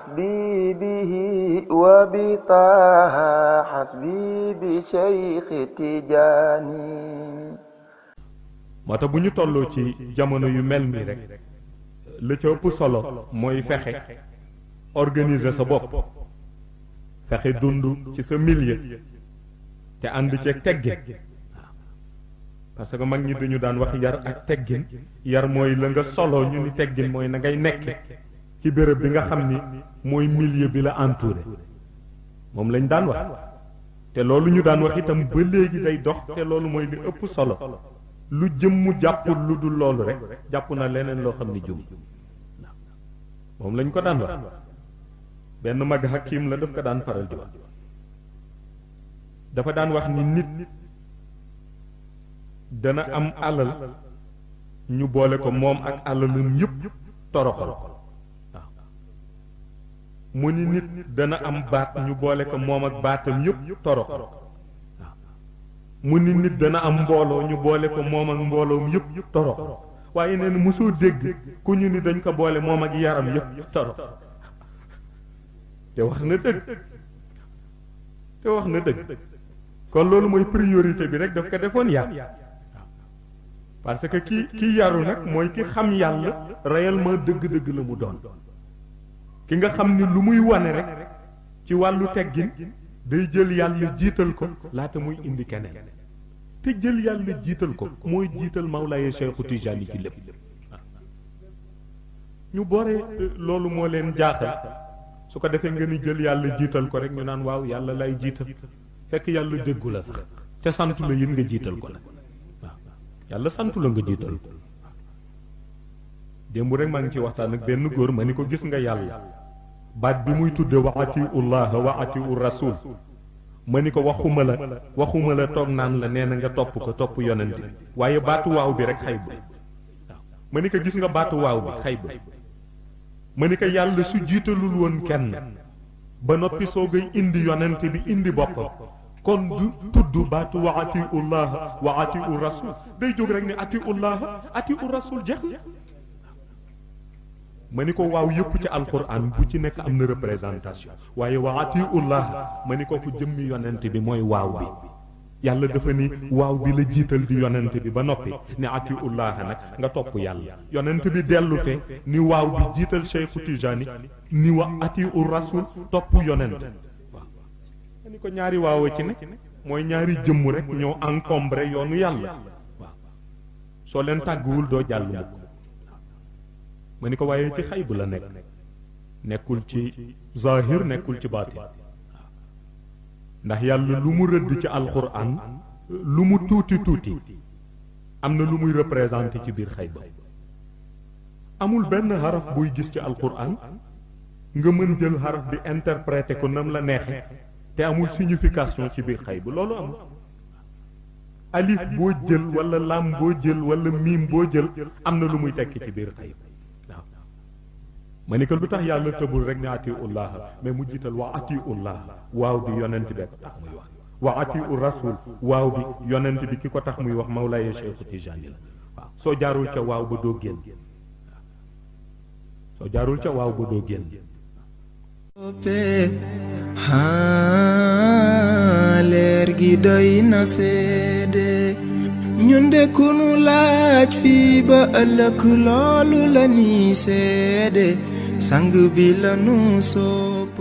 حسبي به وبطه حسبي بشيخ تجاني. moo tax bu ñu tolloo ci jamono yu mel nii rek la ca ëpp solo mooy fexe organiser sa bopp, fexe dund ci sa milieu te ànd ceeg teggin. parce que mag ñi dañu daan wax yar ak teggin. yar mooy la nga solo, ñu ni teggin mooy na ngay nekke ci béréb bi nga xam ni mooy milieu bi la entouré, moom lañ daan wax. te loolu ñu daan wax itam ba léegi day dox, te loolu mooy li ëpp solo. lu jëmm jàppul lu dul loolu rek jàpp na leneen loo xam ni jum, moom lañ ko daan wax. benn mag hakim la daf ko daan faral di wax, dafa daan wax ni nit dana am alal ñu boole ko moom ak alalam yëpp toroxal. mu ni nit dana am baat ñu boole ko moom ak baatam yëpp toroxal. mu ni nit dana am mbooloo ñu boole ko moom ak mbooloom yëpp torox. waaye nee na mosoo dégg ku ñu ni dañ ko boole moom ak yaram yëpp torox. te wax na dëgg kon loolu mooy priorité bi rek daf ko defoon yar. parce que ki yaru nag mooy ki xam yàlla réellement dëgg-dëgg la mu doon. ki nga xam ni lu muy wane rek ci wàllu teggin day jël yàlla jiital ko laata muy indi keneen. te jël yàlla jiital ko mooy jiital Mawlaaye Cheikhu Tijaani ci lépp. ñu boore loolu moo leen jaaxal, su ko defee nga ni jël yàlla jiital ko rek ñu naan waaw yàlla lay jiital, fekk yàlla déggu la sax te sant la yéen nga jiital ko nag. waaw yàlla sant la nga jiital ko. démb rek maa ngi ci waxtaan ak benn góor ma ni ko gis nga yàlla baat bi muy tudde wa atiullah wa atiu rasul, ma ni ko waxuma la toog naan la nee na nga topp ko topp yonent bi, waaye baatu waaw bi rek xay ba. waaw ma ni ko gis nga baatu waaw bi xay ba. ma ni ko yàlla su jiitalul woon kenn ba noppi soo koy indi yonent bi indi boppam kon du tudd baatu wa atiullah wa atiu rasul, day jóg rek ni atiullah atiu rasul jeex na. ma ni ko waaw yëpp ci alquran bu ci nekk am na représentation, waaye wa atiullah ma ni ko ku jëmmi yonent bi mooy waaw bi. yàlla dafa ni waaw bi la jiital di yonent bi ba noppi ni atiullah nag nga topp yàlla. yonent bi dellu fe ni waaw bi jiital Cheikhu Tijaani ni wa atiu rasul topp yonent. waaw ma ni ko ñaari waaw ci ne mooy ñaari jëmm rek ñoo encombré yoonu yàlla. waaw soo leen tàgguwul doo jàll mukk. ma ni ko waaye ci xay bu la nekk, nekkul ci zahir, nekkul ci baatin. ndax yàlla lu mu rëdd ci alquran lu mu tuuti am na lu muy représenté ci biir xay ba. amul benn xaraf buy gis ci alquran nga mën jël xaraf bi interpréter ko nam la neexe te amul signification ci biir xay ba. loolu amul. alif boo jël wala lam boo jël wala miim boo jël am na lu muy tekki ci biir xay ba. ma ni ko lu tax yàlla tëbul rek ne atiullah mais mu jiital wa atiullah waaw bi yonent bi ko tax muy wax, wa atiu rasul waaw bi yonent bi ki ko tax muy wax Mawlaaye Cheikhu Tijaani la. waaw soo jaarul ca waaw ba doo génn. soo jaarul ca waaw ba doo génn. leer gi doy na seede ñun de ku nu laaj fii ba ëllëg loolu la ni seede sang bi la nu sopp.